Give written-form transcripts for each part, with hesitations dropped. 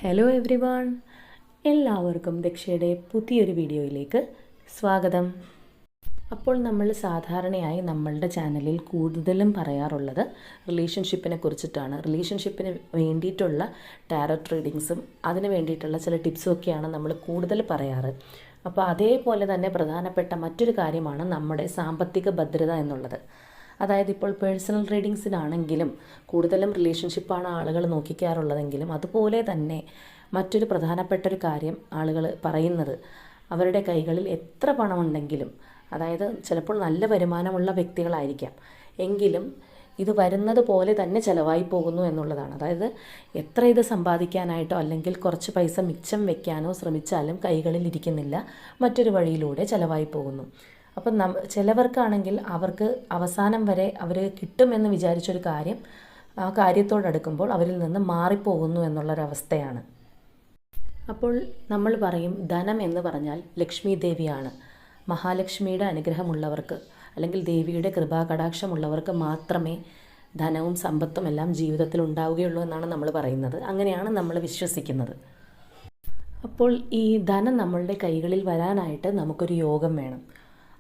Hello every one, എല്ലാവർക്കും ദക്ഷയുടെ പുതിയൊരു വീഡിയോയിലേക്ക് സ്വാഗതം. അപ്പോൾ നമ്മൾ സാധാരണയായി നമ്മളുടെ ചാനലിൽ കൂടുതലും പറയാറുള്ളത് റിലേഷൻഷിപ്പിനെ കുറിച്ചിട്ടാണ്. റിലേഷൻഷിപ്പിന് വേണ്ടിയിട്ടുള്ള ടാരോട്ട് റീഡിങ്സും അതിന് വേണ്ടിയിട്ടുള്ള ചില ടിപ്സും ഒക്കെയാണ് നമ്മൾ കൂടുതൽ പറയാറ്. അപ്പോൾ അതേപോലെ തന്നെ പ്രധാനപ്പെട്ട മറ്റൊരു കാര്യമാണ് നമ്മുടെ സാമ്പത്തിക ഭദ്രത എന്നുള്ളത്. അതായത് ഇപ്പോൾ പേഴ്സണൽ റീഡിങ്സിനാണെങ്കിലും കൂടുതലും റിലേഷൻഷിപ്പാണ് ആളുകൾ നോക്കിക്കാറുള്ളതെങ്കിലും അതുപോലെ തന്നെ മറ്റൊരു പ്രധാനപ്പെട്ട ഒരു കാര്യം ആളുകൾ പറയുന്നത്, അവരുടെ കൈകളിൽ എത്ര പണമുണ്ടെങ്കിലും, അതായത് ചിലപ്പോൾ നല്ല വരുമാനമുള്ള വ്യക്തികളായിരിക്കാം എങ്കിലും ഇത് വരുന്നത് പോലെ തന്നെ ചിലവായി പോകുന്നു എന്നുള്ളതാണ്. അതായത് എത്ര ഇത് സമ്പാദിക്കാനായിട്ടോ അല്ലെങ്കിൽ കുറച്ച് പൈസ മിച്ചം വെക്കാനോ ശ്രമിച്ചാലും കൈകളിൽ ഇരിക്കുന്നില്ല, മറ്റൊരു വഴിയിലൂടെ ചിലവായി പോകുന്നു. അപ്പം ചിലവർക്കാണെങ്കിൽ അവർക്ക് അവസാനം വരെ അവർ കിട്ടുമെന്ന് വിചാരിച്ചൊരു കാര്യം ആ കാര്യത്തോടടുക്കുമ്പോൾ അവരിൽ നിന്ന് മാറിപ്പോകുന്നു എന്നുള്ളൊരവസ്ഥയാണ്. അപ്പോൾ നമ്മൾ പറയും ധനം എന്ന് പറഞ്ഞാൽ ലക്ഷ്മി ദേവിയാണ്. മഹാലക്ഷ്മിയുടെ അനുഗ്രഹമുള്ളവർക്ക് അല്ലെങ്കിൽ ദേവിയുടെ കൃപാകടാക്ഷമുള്ളവർക്ക് മാത്രമേ ധനവും സമ്പത്തും എല്ലാം ജീവിതത്തിൽ ഉണ്ടാവുകയുള്ളൂ എന്നാണ് നമ്മൾ പറയുന്നത്. അങ്ങനെയാണ് നമ്മൾ വിശ്വസിക്കുന്നത്. അപ്പോൾ ഈ ധനം നമ്മളുടെ കൈകളിൽ വരാനായിട്ട് നമുക്കൊരു യോഗം വേണം.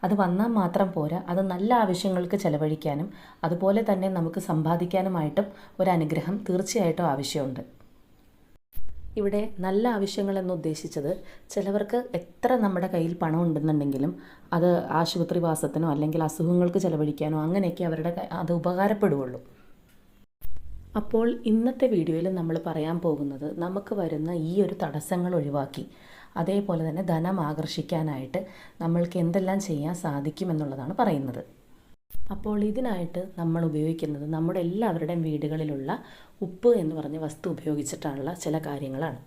അത് വന്നാൽ മാത്രം പോരാ, അത് നല്ല ആവശ്യങ്ങൾക്ക് ചെലവഴിക്കാനും അതുപോലെ തന്നെ നമുക്ക് സമ്പാദിക്കാനുമായിട്ടും ഒരു അനുഗ്രഹം തീർച്ചയായിട്ടും ആവശ്യമുണ്ട്. ഇവിടെ നല്ല ആവശ്യങ്ങളെന്ന് ഉദ്ദേശിച്ചത്, ചിലവർക്ക് എത്ര നമ്മുടെ കയ്യിൽ പണം ഉണ്ടെന്നുണ്ടെങ്കിലും അത് ആശുപത്രിവാസത്തിനോ അല്ലെങ്കിൽ അസുഖങ്ങൾക്ക് ചെലവഴിക്കാനോ അങ്ങനെയൊക്കെ അവരുടെ അത് ഉപകാരപ്പെടുകയുള്ളൂ. അപ്പോൾ ഇന്നത്തെ വീഡിയോയിൽ നമ്മൾ പറയാൻ പോകുന്നത്, നമുക്ക് വരുന്ന ഈ ഒരു തടസ്സങ്ങൾ ഒഴിവാക്കി അതേപോലെ തന്നെ ധനം ആകർഷിക്കാനായിട്ട് നമ്മൾക്ക് എന്തെല്ലാം ചെയ്യാൻ സാധിക്കുമെന്നുള്ളതാണ് പറയുന്നത്. അപ്പോൾ ഇതിനായിട്ട് നമ്മൾ ഉപയോഗിക്കുന്നത് നമ്മുടെ എല്ലാവരുടെയും വീടുകളിലുള്ള ഉപ്പ് എന്ന് പറഞ്ഞ വസ്തു ഉപയോഗിച്ചിട്ടുള്ള ചില കാര്യങ്ങളാണ്.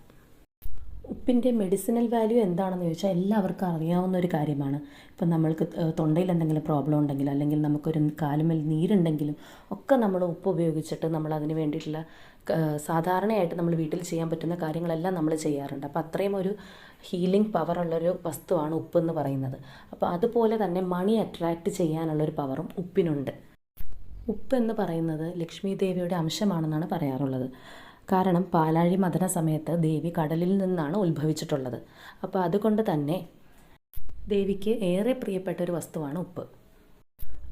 ഉപ്പിൻ്റെ മെഡിസിനൽ വാല്യൂ എന്താണെന്ന് ചോദിച്ചാൽ എല്ലാവർക്കും അറിയാവുന്ന ഒരു കാര്യമാണ്. ഇപ്പം നമ്മൾക്ക് തൊണ്ടയിൽ എന്തെങ്കിലും പ്രോബ്ലം ഉണ്ടെങ്കിലും അല്ലെങ്കിൽ നമുക്കൊരു കാലുമേൽ നീരുണ്ടെങ്കിലും ഒക്കെ നമ്മൾ ഉപ്പ് ഉപയോഗിച്ചിട്ട് നമ്മൾ അതിന് വേണ്ടിയിട്ടുള്ള സാധാരണയായിട്ട് നമ്മൾ വീട്ടിൽ ചെയ്യാൻ പറ്റുന്ന കാര്യങ്ങളെല്ലാം നമ്മൾ ചെയ്യാറുണ്ട്. അപ്പോൾ അത്രയും ഒരു ഹീലിംഗ് പവറുള്ളൊരു വസ്തുവാണ് ഉപ്പ് എന്ന് പറയുന്നത്. അപ്പോൾ അതുപോലെ തന്നെ മണി അട്രാക്റ്റ് ചെയ്യാനുള്ളൊരു പവറും ഉപ്പിനുണ്ട്. ഉപ്പ് എന്ന് പറയുന്നത് ലക്ഷ്മി ദേവിയുടെ അംശമാണെന്നാണ് പറയാറുള്ളത്. കാരണം പാലാഴി മഥന സമയത്ത് ദേവി കടലിൽ നിന്നാണ് ഉത്ഭവിച്ചിട്ടുള്ളത്. അപ്പോൾ അതുകൊണ്ട് തന്നെ ദേവിക്ക് ഏറെ പ്രിയപ്പെട്ട ഒരു വസ്തുവാണ് ഉപ്പ്.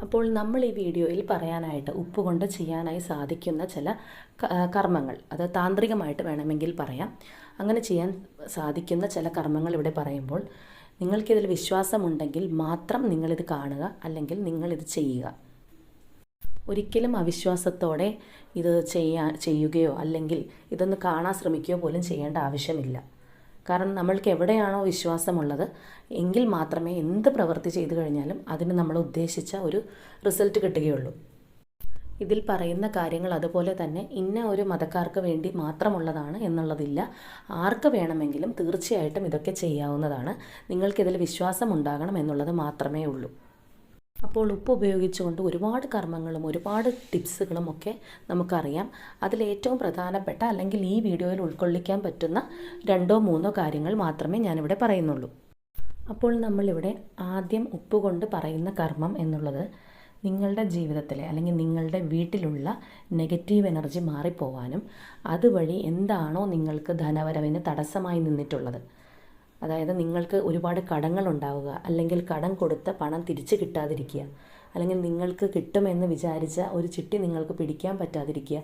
അപ്പോൾ നമ്മൾ ഈ വീഡിയോയിൽ പറയാനായിട്ട് ഉപ്പ് കൊണ്ട് ചെയ്യാനായി സാധിക്കുന്ന ചില കർമ്മങ്ങൾ, അത് താന്ത്രികമായിട്ട് വേണമെങ്കിൽ പറയാം, അങ്ങനെ ചെയ്യാൻ സാധിക്കുന്ന ചില കർമ്മങ്ങൾ ഇവിടെ പറയുമ്പോൾ നിങ്ങൾക്കിതിൽ വിശ്വാസമുണ്ടെങ്കിൽ മാത്രം നിങ്ങളിത് കാണുക, അല്ലെങ്കിൽ നിങ്ങളിത് ചെയ്യുക. ഒരിക്കലും അവിശ്വാസത്തോടെ ഇത് ചെയ്യുകയോ അല്ലെങ്കിൽ ഇതൊന്ന് കാണാൻ ശ്രമിക്കുകയോ പോലും ചെയ്യേണ്ട ആവശ്യമില്ല. കാരണം നമ്മൾക്ക് എവിടെയാണോ വിശ്വാസമുള്ളത് എങ്കിൽ മാത്രമേ എന്ത് പ്രവൃത്തി ചെയ്തു കഴിഞ്ഞാലും അതിന് നമ്മൾ ഉദ്ദേശിച്ച ഒരു റിസൾട്ട് കിട്ടുകയുള്ളൂ. ഇതിൽ പറയുന്ന കാര്യങ്ങൾ അതുപോലെ തന്നെ ഇന്ന ഒരു മതക്കാർക്ക് വേണ്ടി മാത്രമുള്ളതാണ് എന്നുള്ളതില്ല. ആർക്ക് വേണമെങ്കിലും തീർച്ചയായിട്ടും ഇതൊക്കെ ചെയ്യാവുന്നതാണ്. നിങ്ങൾക്കിതിൽ വിശ്വാസം ഉണ്ടാകണം എന്നുള്ളത് മാത്രമേ ഉള്ളൂ. അപ്പോൾ ഉപ്പ് ഉപയോഗിച്ചുകൊണ്ട് ഒരുപാട് കർമ്മങ്ങളും ഒരുപാട് ടിപ്സുകളും ഒക്കെ നമുക്കറിയാം. അതിലേറ്റവും പ്രധാനപ്പെട്ട അല്ലെങ്കിൽ ഈ വീഡിയോയിൽ ഉൾക്കൊള്ളിക്കാൻ പറ്റുന്ന 2-3 കാര്യങ്ങൾ മാത്രമേ ഞാനിവിടെ പറയുന്നുള്ളൂ. അപ്പോൾ നമ്മളിവിടെ ആദ്യം ഉപ്പ് കൊണ്ട് പറയുന്ന കർമ്മം എന്നുള്ളത്, നിങ്ങളുടെ ജീവിതത്തിലെ അല്ലെങ്കിൽ നിങ്ങളുടെ വീട്ടിലുള്ള നെഗറ്റീവ് എനർജി മാറിപ്പോവാനും അതുവഴി എന്താണോ നിങ്ങൾക്ക് ധനവരവിന് തടസ്സമായി നിന്നിട്ടുള്ളത്, അതായത് നിങ്ങൾക്ക് ഒരുപാട് കടങ്ങൾ ഉണ്ടാവുക, അല്ലെങ്കിൽ കടം കൊടുത്ത പണം തിരിച്ചു കിട്ടാതിരിക്കുക, അല്ലെങ്കിൽ നിങ്ങൾക്ക് കിട്ടുമെന്ന് വിചാരിച്ച ഒരു ചിട്ടി നിങ്ങൾക്ക് പിടിക്കാൻ പറ്റാതിരിക്കുക,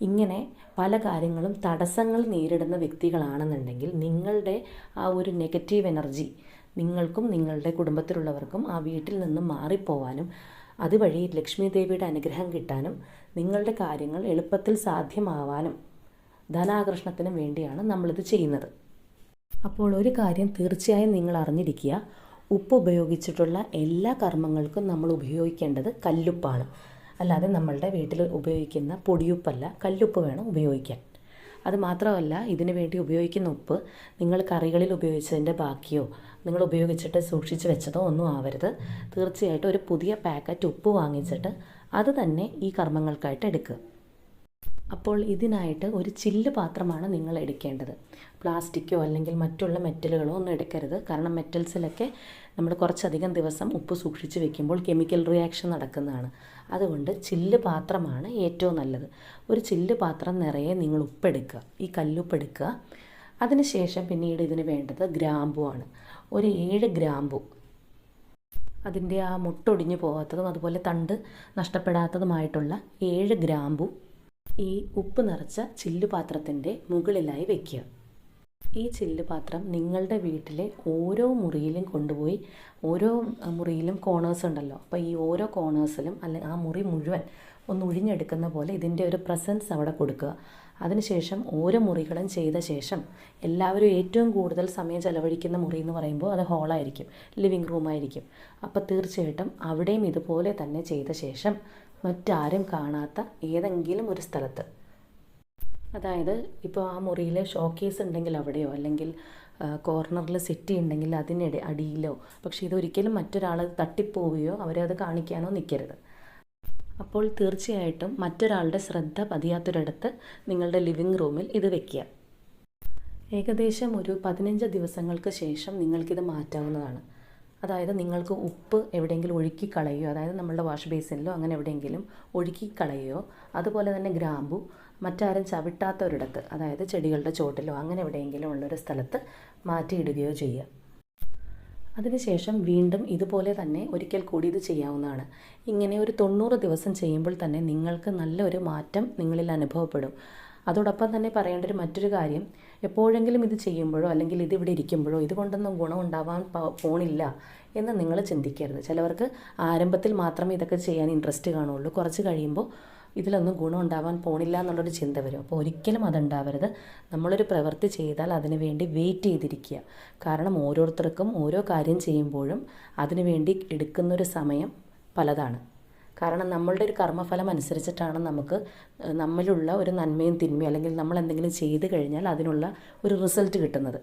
ഇങ്ങനെ പല കാര്യങ്ങളും തടസ്സങ്ങൾ നേരിടുന്ന വ്യക്തികളാണെന്നുണ്ടെങ്കിൽ നിങ്ങളുടെ ആ ഒരു നെഗറ്റീവ് എനർജി നിങ്ങൾക്കും നിങ്ങളുടെ കുടുംബത്തിലുള്ളവർക്കും ആ വീട്ടിൽ നിന്നും മാറിപ്പോവാനും അതുവഴി ലക്ഷ്മി ദേവിയുടെ അനുഗ്രഹം കിട്ടാനും നിങ്ങളുടെ കാര്യങ്ങൾ എളുപ്പത്തിൽ സാധ്യമാവാനും ധനാകർഷണത്തിനും വേണ്ടിയാണ് നമ്മളിത് ചെയ്യുന്നത്. അപ്പോൾ ഒരു കാര്യം തീർച്ചയായും നിങ്ങൾ അറിഞ്ഞിരിക്കുക, ഉപ്പ് ഉപയോഗിച്ചിട്ടുള്ള എല്ലാ കർമ്മങ്ങൾക്കും നമ്മൾ ഉപയോഗിക്കേണ്ടത് കല്ലുപ്പാണ്. അല്ലാതെ നമ്മളുടെ വീട്ടിൽ ഉപയോഗിക്കുന്ന പൊടിയുപ്പല്ല, കല്ലുപ്പ് വേണം ഉപയോഗിക്കാൻ. അത് മാത്രമല്ല, ഇതിനു വേണ്ടി ഉപയോഗിക്കുന്ന ഉപ്പ് നിങ്ങൾ കറികളിൽ ഉപയോഗിച്ചതിൻ്റെ ബാക്കിയോ നിങ്ങൾ ഉപയോഗിച്ചിട്ട് സൂക്ഷിച്ച് വെച്ചതോ ഒന്നും ആവരുത്. തീർച്ചയായിട്ടും ഒരു പുതിയ പാക്കറ്റ് ഉപ്പ് വാങ്ങിച്ചിട്ട് അത് തന്നെ ഈ കർമ്മങ്ങൾക്കായിട്ട് എടുക്കുക. അപ്പോൾ ഇതിനായിട്ട് ഒരു ചില്ല് പാത്രമാണ് നിങ്ങൾ എടുക്കേണ്ടത്. പ്ലാസ്റ്റിക്കോ അല്ലെങ്കിൽ മറ്റുള്ള മെറ്റലുകളോ ഒന്നും എടുക്കരുത്. കാരണം മെറ്റൽസിലൊക്കെ നമ്മൾ കുറച്ചധികം ദിവസം ഉപ്പ് സൂക്ഷിച്ച് വെക്കുമ്പോൾ കെമിക്കൽ റിയാക്ഷൻ നടക്കുന്നതാണ്. അതുകൊണ്ട് ചില്ല് പാത്രമാണ് ഏറ്റവും നല്ലത്. ഒരു ചില്ല് പാത്രം നിറയെ നിങ്ങൾ ഉപ്പെടുക്കുക, ഈ കല്ലുപ്പ് എടുക്കുക. അതിനുശേഷം പിന്നീട് ഇതിന് വേണ്ടത് ഗ്രാമ്പുവാണ്. ഒരു 7 ഗ്രാമ്പു, അതിൻ്റെ ആ മുട്ടൊടിഞ്ഞു പോകാത്തതും അതുപോലെ തണ്ട് നഷ്ടപ്പെടാത്തതുമായിട്ടുള്ള 7 ഗ്രാമ്പു ഈ ഉപ്പ് നിറച്ച ചില്ലുപാത്രത്തിൻ്റെ മുകളിലായി വയ്ക്കുക. ഈ ചില്ലുപാത്രം നിങ്ങളുടെ വീട്ടിലെ ഓരോ മുറിയിലും കൊണ്ടുപോയി, ഓരോ മുറിയിലും കോർണേഴ്സ് ഉണ്ടല്ലോ, അപ്പോൾ ഈ ഓരോ കോർണേഴ്സിലും അല്ലെങ്കിൽ ആ മുറി മുഴുവൻ ഒന്ന് ഒഴിഞ്ഞെടുക്കുന്ന പോലെ ഇതിൻ്റെ ഒരു പ്രസൻസ് അവിടെ കൊടുക്കുക. അതിനുശേഷം ഓരോ മുറികളും ചെയ്ത ശേഷം എല്ലാവരും ഏറ്റവും കൂടുതൽ സമയം ചെലവഴിക്കുന്ന മുറി എന്ന് പറയുമ്പോൾ അത് ഹാളായിരിക്കും, ലിവിങ് റൂമായിരിക്കും. അപ്പോൾ തീർച്ചയായിട്ടും അവിടെയും ഇതുപോലെ തന്നെ ചെയ്ത ശേഷം മറ്റാരും കാണാത്ത ഏതെങ്കിലും ഒരു സ്ഥലത്ത്, അതായത് ഇപ്പോൾ ആ മുറിയിൽ ഷോക്കേസ് ഉണ്ടെങ്കിൽ അവിടെയോ അല്ലെങ്കിൽ കോർണറിൽ സെറ്റി ഉണ്ടെങ്കിൽ അതിനിടെ അടിയിലോ, പക്ഷേ ഇതൊരിക്കലും മറ്റൊരാൾ തട്ടിപ്പോവുകയോ അവരെ അത് കാണിക്കാനോ നിൽക്കരുത്. അപ്പോൾ തീർച്ചയായിട്ടും മറ്റൊരാളുടെ ശ്രദ്ധ പതിയാത്തൊരിടത്ത് നിങ്ങളുടെ ലിവിങ് റൂമിൽ ഇത് വയ്ക്കുക. ഏകദേശം ഒരു 15 ദിവസങ്ങൾക്ക് ശേഷം നിങ്ങൾക്കിത് മാറ്റാവുന്നതാണ്. അതായത് നിങ്ങൾക്ക് ഉപ്പ് എവിടെയെങ്കിലും ഒഴുക്കി കളയുകയോ, അതായത് നമ്മളുടെ വാഷ് ബേസിനിലോ അങ്ങനെ എവിടെയെങ്കിലും ഒഴുക്കി കളയുകയോ, അതുപോലെ തന്നെ ഗ്രാമ്പു മറ്റാരും ചവിട്ടാത്ത ഒരിടത്ത്, അതായത് ചെടികളുടെ ചോട്ടിലോ അങ്ങനെ എവിടെയെങ്കിലും ഉള്ളൊരു സ്ഥലത്ത് മാറ്റിയിടുകയോ ചെയ്യുക. അതിനുശേഷം വീണ്ടും ഇതുപോലെ തന്നെ ഒരിക്കൽ കൂടി ഇത് ചെയ്യാവുന്നതാണ്. ഇങ്ങനെ ഒരു 90 ദിവസം ചെയ്യുമ്പോൾ തന്നെ നിങ്ങൾക്ക് നല്ലൊരു മാറ്റം നിങ്ങളിൽ അനുഭവപ്പെടും. അതോടൊപ്പം തന്നെ പറയേണ്ട ഒരു മറ്റൊരു കാര്യം, എപ്പോഴെങ്കിലും ഇത് ചെയ്യുമ്പോഴോ അല്ലെങ്കിൽ ഇതിവിടെ ഇരിക്കുമ്പോഴോ ഇതുകൊണ്ടൊന്നും ഗുണമുണ്ടാവാൻ പോണില്ല എന്ന് നിങ്ങൾ ചിന്തിക്കരുത്. ചിലവർക്ക് ആരംഭത്തിൽ മാത്രമേ ഇതൊക്കെ ചെയ്യാൻ ഇൻട്രസ്റ്റ് കാണുള്ളൂ, കുറച്ച് കഴിയുമ്പോൾ ഇതിലൊന്നും ഗുണം ഉണ്ടാവാൻ പോണില്ല എന്നുള്ളൊരു ചിന്ത വരും. അപ്പോൾ ഒരിക്കലും അതുണ്ടാവരുത്. നമ്മളൊരു പ്രവൃത്തി ചെയ്താൽ അതിനു വേണ്ടി വെയിറ്റ് ചെയ്തിരിക്കുക. കാരണം ഓരോരുത്തർക്കും ഓരോ കാര്യം ചെയ്യുമ്പോഴും അതിനു വേണ്ടി എടുക്കുന്നൊരു സമയം പലതാണ്. കാരണം നമ്മളുടെ ഒരു കർമ്മഫലം അനുസരിച്ചിട്ടാണ് നമുക്ക് നമ്മളിലുള്ള ഒരു നന്മയും തിന്മയും അല്ലെങ്കിൽ നമ്മൾ എന്തെങ്കിലും ചെയ്ത് കഴിഞ്ഞാൽ അതിനുള്ള ഒരു റിസൾട്ട് കിട്ടുന്നത്.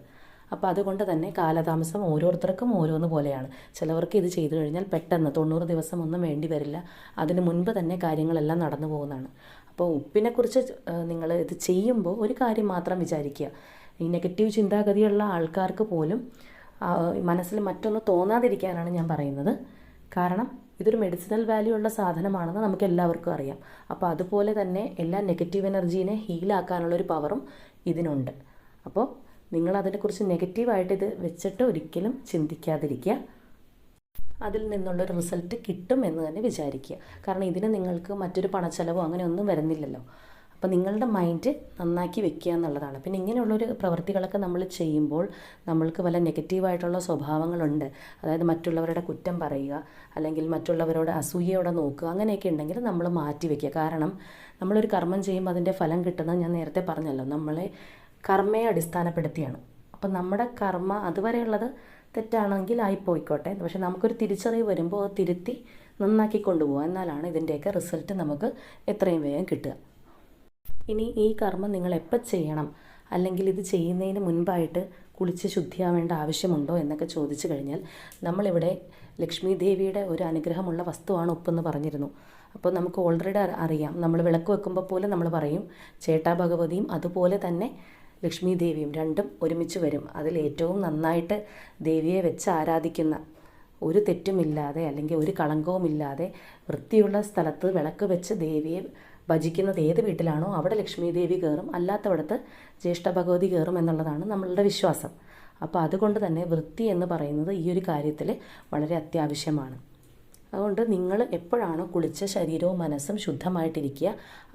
അപ്പോൾ അതുകൊണ്ട് തന്നെ കാലതാമസം ഓരോരുത്തർക്കും ഓരോന്ന് പോലെയാണ്. ചിലവർക്ക് ഇത് ചെയ്തു കഴിഞ്ഞാൽ പെട്ടെന്ന് 90 ദിവസം ഒന്നും വേണ്ടി വരില്ല, അതിന് മുൻപ് തന്നെ കാര്യങ്ങളെല്ലാം നടന്നു പോകുന്നതാണ്. അപ്പോൾ ഉപ്പിനെക്കുറിച്ച് നിങ്ങൾ ഇത് ചെയ്യുമ്പോൾ ഒരു കാര്യം മാത്രം വിചാരിക്കുക, ഈ നെഗറ്റീവ് ചിന്താഗതിയുള്ള ആൾക്കാർക്ക് പോലും മനസ്സിൽ മറ്റൊന്ന് തോന്നാതിരിക്കാനാണ് ഞാൻ പറയുന്നത്. കാരണം ഇതൊരു മെഡിസിനൽ വാല്യൂ ഉള്ള സാധനമാണെന്ന് നമുക്ക് എല്ലാവർക്കും അറിയാം. അപ്പോൾ അതുപോലെ തന്നെ എല്ലാ നെഗറ്റീവ് എനർജീനെ ഹീലാക്കാനുള്ളൊരു പവറും ഇതിനുണ്ട്. അപ്പോൾ നിങ്ങൾ അതിനെക്കുറിച്ച് നെഗറ്റീവായിട്ട് ഇത് വെച്ചിട്ട് ഒരിക്കലും ചിന്തിക്കാതിരിക്കുക. അതിൽ നിന്നുള്ളൊരു റിസൾട്ട് കിട്ടും എന്ന് തന്നെ വിചാരിക്കുക. കാരണം ഇതിന് നിങ്ങൾക്ക് മറ്റൊരു പണച്ചെലവോ അങ്ങനെ ഒന്നും വരുന്നില്ലല്ലോ. അപ്പോൾ നിങ്ങളുടെ മൈൻഡ് നന്നാക്കി വെക്കുക എന്നുള്ളതാണ്. പിന്നെ ഇങ്ങനെയുള്ളൊരു പ്രവൃത്തികളൊക്കെ നമ്മൾ ചെയ്യുമ്പോൾ നമ്മൾക്ക് വല്ല നെഗറ്റീവായിട്ടുള്ള സ്വഭാവങ്ങളുണ്ട്, അതായത് മറ്റുള്ളവരുടെ കുറ്റം പറയുക അല്ലെങ്കിൽ മറ്റുള്ളവരോട് അസൂയയോടെ നോക്കുക, അങ്ങനെയൊക്കെ ഉണ്ടെങ്കിൽ നമ്മൾ മാറ്റി വയ്ക്കുക. കാരണം നമ്മളൊരു കർമ്മം ചെയ്യുമ്പോൾ അതിൻ്റെ ഫലം കിട്ടുന്നത് ഞാൻ നേരത്തെ പറഞ്ഞല്ലോ, നമ്മളെ കർമ്മയെ അടിസ്ഥാനപ്പെടുത്തിയാണ്. അപ്പം നമ്മുടെ കർമ്മ അതുവരെയുള്ളത് തെറ്റാണെങ്കിൽ ആയിപ്പോയിക്കോട്ടെ, പക്ഷെ നമുക്കൊരു തിരിച്ചറിവ് വരുമ്പോൾ അത് തിരുത്തി നന്നാക്കി കൊണ്ടുപോകുക, എന്നാലാണ് ഇതിൻ്റെയൊക്കെ റിസൾട്ട് നമുക്ക് എത്രയും വേഗം കിട്ടുക. ഇനി ഈ കർമ്മം നിങ്ങൾ എപ്പോൾ ചെയ്യണം, അല്ലെങ്കിൽ ഇത് ചെയ്യുന്നതിന് മുൻപായിട്ട് കുളിച്ച് ശുദ്ധിയാവേണ്ട ആവശ്യമുണ്ടോ എന്നൊക്കെ ചോദിച്ചു കഴിഞ്ഞാൽ, നമ്മളിവിടെ ലക്ഷ്മി ദേവിയുടെ ഒരു അനുഗ്രഹമുള്ള വസ്തുവാണ് ഉപ്പെന്ന് പറഞ്ഞിരുന്നു. അപ്പോൾ നമുക്ക് ഓൾറെഡി അറിയാം, നമ്മൾ വിളക്ക് വെക്കുമ്പോൾ പോലും നമ്മൾ പറയും ചേട്ടാ ഭഗവതിയും അതുപോലെ തന്നെ ലക്ഷ്മി ദേവിയും രണ്ടും ഒരുമിച്ച് വരും. അതിൽ ഏറ്റവും നന്നായിട്ട് ദേവിയെ വെച്ച് ആരാധിക്കുന്ന, ഒരു തെറ്റുമില്ലാതെ അല്ലെങ്കിൽ ഒരു കളങ്കവുമില്ലാതെ വൃത്തിയുള്ള സ്ഥലത്ത് വിളക്ക് വെച്ച് ദേവിയെ ഭജിക്കുന്നത് ഏത് വീട്ടിലാണോ അവിടെ ലക്ഷ്മി ദേവി കയറും, അല്ലാത്തവിടത്ത് ജ്യേഷ്ഠ ഭഗവതി കയറും എന്നുള്ളതാണ് നമ്മളുടെ വിശ്വാസം. അപ്പോൾ അതുകൊണ്ട് തന്നെ വൃത്തി എന്ന് പറയുന്നത് ഈ ഒരു കാര്യത്തിൽ വളരെ അത്യാവശ്യമാണ്. അതുകൊണ്ട് നിങ്ങൾ എപ്പോഴാണോ കുളിച്ച് ശരീരവും മനസ്സും ശുദ്ധമായിട്ടിരിക്കുക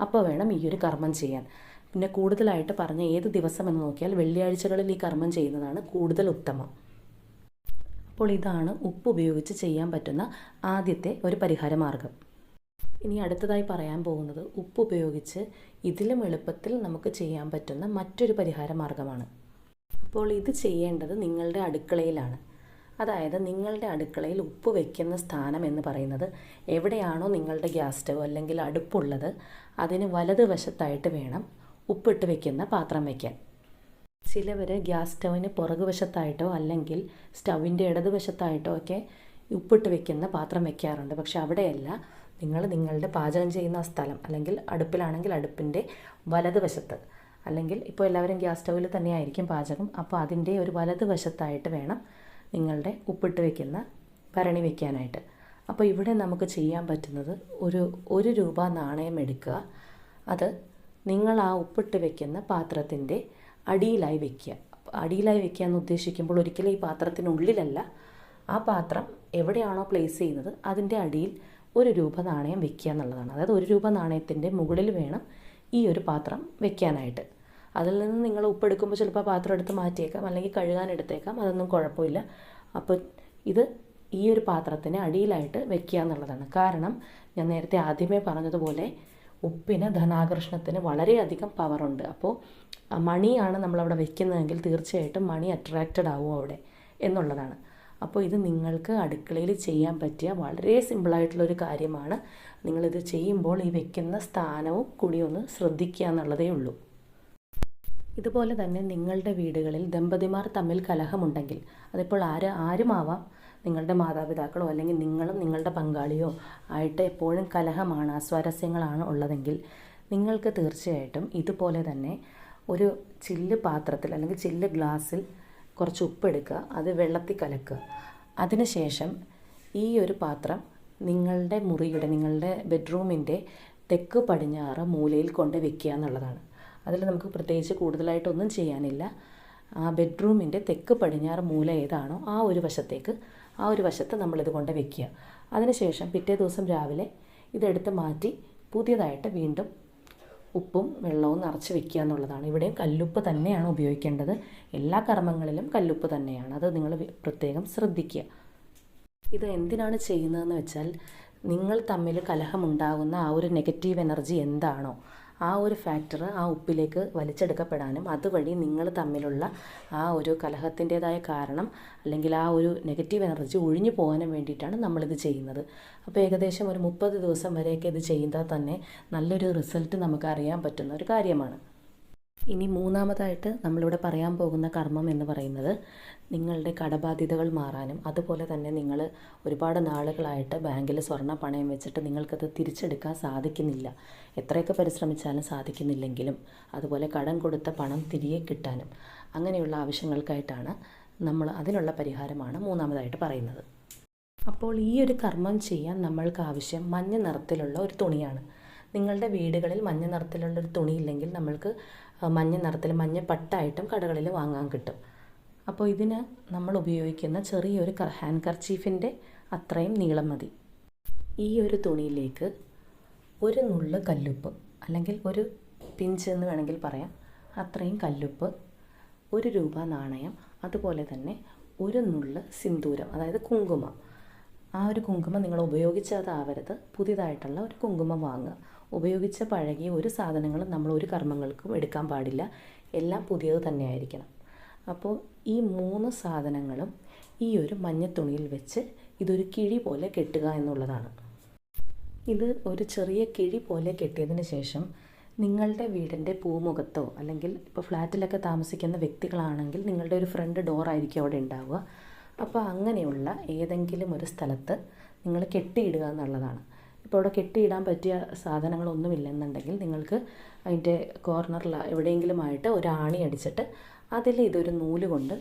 അപ്പോൾ വേണം ഈ ഒരു കർമ്മം ചെയ്യാൻ. പിന്നെ കൂടുതലായിട്ട് പറഞ്ഞ ഏത് ദിവസം എന്ന് നോക്കിയാൽ വെള്ളിയാഴ്ചകളിൽ ഈ കർമ്മം ചെയ്യുന്നതാണ് കൂടുതൽ ഉത്തമം. അപ്പോൾ ഇതാണ് ഉപ്പ് ഉപയോഗിച്ച് ചെയ്യാൻ പറ്റുന്ന ആദ്യത്തെ ഒരു പരിഹാര മാർഗം. ഇനി അടുത്തതായി പറയാൻ പോകുന്നത് ഉപ്പ് ഉപയോഗിച്ച് ഇതിലും എളുപ്പത്തിൽ നമുക്ക് ചെയ്യാൻ പറ്റുന്ന മറ്റൊരു പരിഹാര മാർഗമാണ്. അപ്പോൾ ഇത് ചെയ്യേണ്ടത് നിങ്ങളുടെ അടുക്കളയിലാണ്. അതായത് നിങ്ങളുടെ അടുക്കളയിൽ ഉപ്പ് വയ്ക്കുന്ന സ്ഥാനം എന്ന് പറയുന്നത് എവിടെയാണോ നിങ്ങളുടെ ഗ്യാസ് സ്റ്റവ് അല്ലെങ്കിൽ അടുപ്പുള്ളത് അതിന് വലതുവശത്തായിട്ട് വേണം ഉപ്പിട്ട് വയ്ക്കുന്ന പാത്രം വയ്ക്കാൻ. ചിലവർ ഗ്യാസ് സ്റ്റവിന് പുറകുവശത്തായിട്ടോ അല്ലെങ്കിൽ സ്റ്റവിൻ്റെ ഇടതുവശത്തായിട്ടോ ഒക്കെ ഉപ്പിട്ട് വയ്ക്കുന്ന പാത്രം വയ്ക്കാറുണ്ട്. പക്ഷെ അവിടെയല്ല, നിങ്ങൾ നിങ്ങളുടെ പാചകം ചെയ്യുന്ന സ്ഥലം അല്ലെങ്കിൽ അടുപ്പിലാണെങ്കിൽ അടുപ്പിൻ്റെ വലതുവശത്ത്, അല്ലെങ്കിൽ ഇപ്പോൾ എല്ലാവരും ഗ്യാസ് സ്റ്റവിൽ തന്നെയായിരിക്കും പാചകം, അപ്പോൾ അതിൻ്റെ ഒരു വലതുവശത്തായിട്ട് വേണം നിങ്ങളുടെ ഉപ്പിട്ട് വയ്ക്കുന്ന ഭരണി വയ്ക്കാനായിട്ട്. അപ്പോൾ ഇവിടെ നമുക്ക് ചെയ്യാൻ പറ്റുന്നത് ഒരു ₹1 നാണയം എടുക്കുക, അത് നിങ്ങൾ ആ ഉപ്പിട്ട് വയ്ക്കുന്ന പാത്രത്തിൻ്റെ അടിയിലായി വയ്ക്കുക. അടിയിലായി വെക്കുകയെന്ന് ഉദ്ദേശിക്കുമ്പോൾ ഒരിക്കലും ഈ പാത്രത്തിനുള്ളിലല്ല, ആ പാത്രം എവിടെയാണോ പ്ലേസ് ചെയ്യുന്നത് അതിൻ്റെ അടിയിൽ 1 രൂപ നാണയം വെക്കുക എന്നുള്ളതാണ്. അതായത് 1 രൂപ നാണയത്തിൻ്റെ മുകളിൽ വേണം ഈ ഒരു പാത്രം വെക്കാനായിട്ട്. അതിൽ നിന്ന് നിങ്ങൾ ഉപ്പെടുക്കുമ്പോൾ ചിലപ്പോൾ പാത്രം എടുത്ത് മാറ്റിയേക്കാം, അല്ലെങ്കിൽ കഴുകാൻ എടുത്തേക്കാം, അതൊന്നും കുഴപ്പമില്ല. അപ്പോൾ ഇത് ഈ ഒരു പാത്രത്തിന് അടിയിലായിട്ട് വെക്കുക എന്നുള്ളതാണ്. കാരണം ഞാൻ നേരത്തെ ആദ്യമേ പറഞ്ഞതുപോലെ ഉപ്പിന് ധനാകർഷണത്തിന് വളരെയധികം പവറുണ്ട്. അപ്പോൾ മണിയാണ് നമ്മളവിടെ വെക്കുന്നതെങ്കിൽ തീർച്ചയായിട്ടും മണി അട്രാക്റ്റഡ് ആവും അവിടെ എന്നുള്ളതാണ്. അപ്പോൾ ഇത് നിങ്ങൾക്ക് അടുക്കളയിൽ ചെയ്യാൻ പറ്റിയ വളരെ സിമ്പിളായിട്ടുള്ളൊരു കാര്യമാണ്. നിങ്ങളിത് ചെയ്യുമ്പോൾ ഈ വെക്കുന്ന സ്ഥാനവും കൂടി ഒന്ന് ശ്രദ്ധിക്കുക എന്നുള്ളതേ ഉള്ളൂ. ഇതുപോലെ തന്നെ നിങ്ങളുടെ വീടുകളിൽ ദമ്പതിമാർ തമ്മിൽ കലഹമുണ്ടെങ്കിൽ, അതിപ്പോൾ ആരുമാവാം, നിങ്ങളുടെ മാതാപിതാക്കളോ അല്ലെങ്കിൽ നിങ്ങളും നിങ്ങളുടെ പങ്കാളിയോ ആയിട്ട് എപ്പോഴും കലഹമാണ്, അസ്വാരസ്യങ്ങളാണ് ഉള്ളതെങ്കിൽ നിങ്ങൾക്ക് തീർച്ചയായിട്ടും ഇതുപോലെ തന്നെ ഒരു ചില്ല് പാത്രത്തിൽ അല്ലെങ്കിൽ ചില്ല് ഗ്ലാസ്സിൽ കുറച്ച് ഉപ്പെടുക്കുക, അത് വെള്ളത്തിൽ കലക്കുക. അതിനുശേഷം ഈ ഒരു പാത്രം നിങ്ങളുടെ മുറിയുടെ, നിങ്ങളുടെ ബെഡ്റൂമിൻ്റെ തെക്ക് പടിഞ്ഞാറ് മൂലയിൽ കൊണ്ട് വെക്കുക എന്നുള്ളതാണ്. അതിൽ നമുക്ക് പ്രത്യേകിച്ച് കൂടുതലായിട്ടൊന്നും ചെയ്യാനില്ല. ആ ബെഡ്റൂമിൻ്റെ തെക്ക് പടിഞ്ഞാറ് മൂല ഏതാണോ ആ ഒരു വശത്ത് നമ്മളിത് കൊണ്ട് വെക്കുക. അതിനുശേഷം പിറ്റേ ദിവസം രാവിലെ ഇതെടുത്ത് മാറ്റി പുതിയതായിട്ട് വീണ്ടും ഉപ്പും വെള്ളവും നിറച്ച് വെക്കുക എന്നുള്ളതാണ്. ഇവിടെയും കല്ലുപ്പ് തന്നെയാണ് ഉപയോഗിക്കേണ്ടത്. എല്ലാ കർമ്മങ്ങളിലും കല്ലുപ്പ് തന്നെയാണ്. അത് നിങ്ങൾ പ്രത്യേകം ശ്രദ്ധിക്കുക. ഇത് എന്തിനാണ് ചെയ്യുന്നതെന്ന് വെച്ചാൽ, നിങ്ങൾ തമ്മിൽ കലഹമുണ്ടാകുന്ന ആ ഒരു നെഗറ്റീവ് എനർജി എന്താണോ ആ ഒരു ഫാക്ടർ ആ ഉപ്പിലേക്ക് വലിച്ചെടുക്കപ്പെടാനും അതുവഴി നിങ്ങൾ തമ്മിലുള്ള ആ ഒരു കലഹത്തിൻ്റേതായ കാരണം അല്ലെങ്കിൽ ആ ഒരു നെഗറ്റീവ് എനർജി ഒഴിഞ്ഞു പോകാനും വേണ്ടിയിട്ടാണ് നമ്മളിത് ചെയ്യുന്നത്. അപ്പോൾ ഏകദേശം ഒരു 30 ദിവസം വരെയൊക്കെ ഇത് ചെയ്താൽ തന്നെ നല്ലൊരു റിസൾട്ട് നമുക്ക് അറിയാൻ പറ്റുന്ന ഒരു കാര്യമാണ്. ഇനി മൂന്നാമതായിട്ട് നമ്മളിവിടെ പറയാൻ പോകുന്ന കർമ്മം എന്ന് പറയുന്നത് നിങ്ങളുടെ കടബാധ്യതകൾ മാറാനും അതുപോലെ തന്നെ നിങ്ങൾ ഒരുപാട് നാളുകളായിട്ട് ബാങ്കിൽ സ്വർണ്ണ പണയം വെച്ചിട്ട് നിങ്ങൾക്കത് തിരിച്ചെടുക്കാൻ സാധിക്കുന്നില്ല, എത്രയൊക്കെ പരിശ്രമിച്ചാലും സാധിക്കുന്നില്ലെങ്കിലും അതുപോലെ കടം കൊടുത്ത പണം തിരികെ കിട്ടാനും അങ്ങനെയുള്ള ആവശ്യങ്ങൾക്കായിട്ടാണ് അതിനുള്ള പരിഹാരമാണ് മൂന്നാമതായിട്ട് പറയുന്നത്. അപ്പോൾ ഈ ഒരു കർമ്മം ചെയ്യാൻ നമ്മൾക്ക് ആവശ്യം മഞ്ഞ നിറത്തിലുള്ള ഒരു തുണിയാണ്. നിങ്ങളുടെ വീടുകളിൽ മഞ്ഞ നിറത്തിലുള്ളൊരു തുണിയില്ലെങ്കിൽ നമ്മൾക്ക് മഞ്ഞ നിറത്തിൽ മഞ്ഞ പട്ടായിട്ടും കടകളിൽ വാങ്ങാൻ കിട്ടും. അപ്പോൾ ഇതിന് നമ്മൾ ഉപയോഗിക്കുന്ന ചെറിയൊരു ഹാൻഡ് കർച്ചീഫിൻ്റെ അത്രയും നീളം മതി. ഈ ഒരു തുണിയിലേക്ക് ഒരു നുള്ള് കല്ലുപ്പ് അല്ലെങ്കിൽ ഒരു പിഞ്ച് എന്ന് വേണമെങ്കിൽ പറയാം, അത്രയും കല്ലുപ്പ്, 1 രൂപ നാണയം, അതുപോലെ തന്നെ ഒരു നുള്ള് സിന്ദൂരം, അതായത് കുങ്കുമം. ആ ഒരു കുങ്കുമം നിങ്ങൾ ഉപയോഗിച്ചതാവരുത്, പുതിയതായിട്ടുള്ള ഒരു കുങ്കുമം വാങ്ങുക. ഉപയോഗിച്ച പഴകിയ ഒരു സാധനങ്ങളും നമ്മൾ ഒരു കർമ്മങ്ങൾക്കും എടുക്കാൻ പാടില്ല, എല്ലാം പുതിയത് തന്നെ ആയിരിക്കണം. അപ്പോൾ ഈ 3 സാധനങ്ങളും ഈ ഒരു മഞ്ഞത്തുണിയിൽ വെച്ച് ഇതൊരു കിഴി പോലെ കെട്ടുക എന്നുള്ളതാണ്. ഇത് ഒരു ചെറിയ കിഴി പോലെ കെട്ടിയതിന് ശേഷം നിങ്ങളുടെ വീടിൻ്റെ പൂമുഖത്തോ അല്ലെങ്കിൽ ഇപ്പോൾ ഫ്ലാറ്റിലൊക്കെ താമസിക്കുന്ന വ്യക്തികളാണെങ്കിൽ നിങ്ങളുടെ ഒരു ഫ്രണ്ട് ഡോറായിരിക്കും അവിടെ ഉണ്ടാവുക. അപ്പോൾ അങ്ങനെയുള്ള ഏതെങ്കിലും ഒരു സ്ഥലത്ത് നിങ്ങൾ കെട്ടിയിടുക എന്നുള്ളതാണ്. ഇപ്പോൾ അവിടെ കെട്ടിയിടാൻ പറ്റിയ സാധനങ്ങളൊന്നുമില്ലെന്നുണ്ടെങ്കിൽ നിങ്ങൾക്ക് അതിൻ്റെ കോർണറിൽ എവിടെയെങ്കിലുമായിട്ട് ഒരു ആണി അടിച്ചിട്ട് അതിൽ ഇതൊരു നൂല് കൊണ്ട്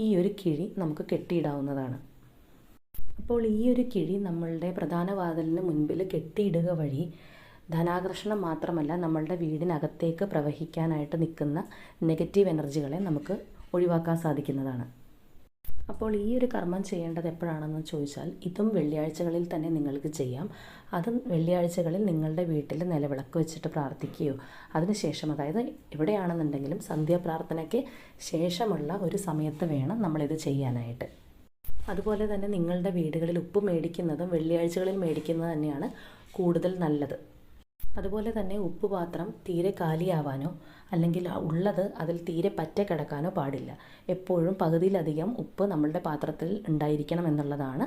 ഈ ഒരു കിഴി നമുക്ക് കെട്ടിയിടാവുന്നതാണ്. അപ്പോൾ ഈ ഒരു കിഴി നമ്മളുടെ പ്രധാന വാതിലിന് മുൻപിൽ കെട്ടിയിടുക വഴി ധനാകർഷണം മാത്രമല്ല, നമ്മളുടെ വീടിനകത്തേക്ക് പ്രവഹിക്കാനായിട്ട് നിൽക്കുന്ന നെഗറ്റീവ് എനർജികളെ നമുക്ക് ഒഴിവാക്കാൻ സാധിക്കുന്നതാണ്. അപ്പോൾ ഈ ഒരു കർമ്മം ചെയ്യേണ്ടത് എപ്പോഴാണെന്ന് ചോദിച്ചാൽ, ഇതും വെള്ളിയാഴ്ചകളിൽ തന്നെ നിങ്ങൾക്ക് ചെയ്യാം. അതും വെള്ളിയാഴ്ചകളിൽ നിങ്ങളുടെ വീട്ടിൽ നിലവിളക്ക് വെച്ചിട്ട് പ്രാർത്ഥിക്കുകയോ അതിനുശേഷം, അതായത് എവിടെയാണെന്നുണ്ടെങ്കിലും സന്ധ്യാപ്രാർത്ഥനയ്ക്ക് ശേഷമുള്ള ഒരു സമയത്ത് വേണം നമ്മളിത് ചെയ്യാനായിട്ട്. അതുപോലെ തന്നെ നിങ്ങളുടെ വീടുകളിൽ ഉപ്പ് മേടിക്കുന്നതും വെള്ളിയാഴ്ചകളിൽ മേടിക്കുന്നത് തന്നെയാണ് കൂടുതൽ നല്ലത്. അതുപോലെ തന്നെ ഉപ്പ് പാത്രം തീരെ കാലിയാവാനോ അല്ലെങ്കിൽ ഉള്ളത് അതിൽ തീരെ പറ്റ കിടക്കാനോ പാടില്ല. എപ്പോഴും പകുതിയിലധികം ഉപ്പ് നമ്മളുടെ പാത്രത്തിൽ ഉണ്ടായിരിക്കണം എന്നുള്ളതാണ്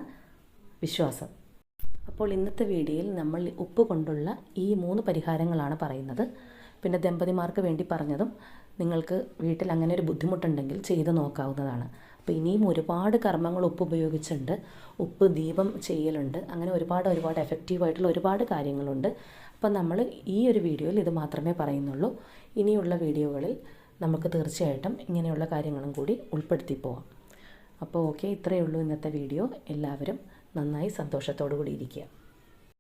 വിശ്വാസം. അപ്പോൾ ഇന്നത്തെ വീഡിയോയിൽ നമ്മൾ ഉപ്പ് കൊണ്ടുള്ള ഈ 3 പരിഹാരങ്ങളാണ് പറയുന്നത്. പിന്നെ ദമ്പതിമാർക്ക് വേണ്ടി പറഞ്ഞതും നിങ്ങൾക്ക് വീട്ടിൽ അങ്ങനെ ഒരു ബുദ്ധിമുട്ടുണ്ടെങ്കിൽ ചെയ്ത് നോക്കാവുന്നതാണ്. അപ്പോൾ ഇനിയും ഒരുപാട് കർമ്മങ്ങൾ ഉപ്പ് ഉപയോഗിച്ചുണ്ട്, ഉപ്പ് ദീപം ചെയ്യലുണ്ട്, അങ്ങനെ ഒരുപാട് എഫക്റ്റീവായിട്ടുള്ള ഒരുപാട് കാര്യങ്ങളുണ്ട്. അപ്പം നമ്മൾ ഈ ഒരു വീഡിയോയിൽ ഇത് മാത്രമേ പറയുന്നുള്ളൂ. ഇനിയുള്ള വീഡിയോകളിൽ നമുക്ക് തീർച്ചയായിട്ടും ഇങ്ങനെയുള്ള കാര്യങ്ങളും കൂടി ഉൾപ്പെടുത്തി പോവാം. അപ്പോൾ ഓക്കെ, ഇത്രയേ ഉള്ളൂ ഇന്നത്തെ വീഡിയോ. എല്ലാവരും നന്നായി സന്തോഷത്തോടു കൂടി ഇരിക്കുക.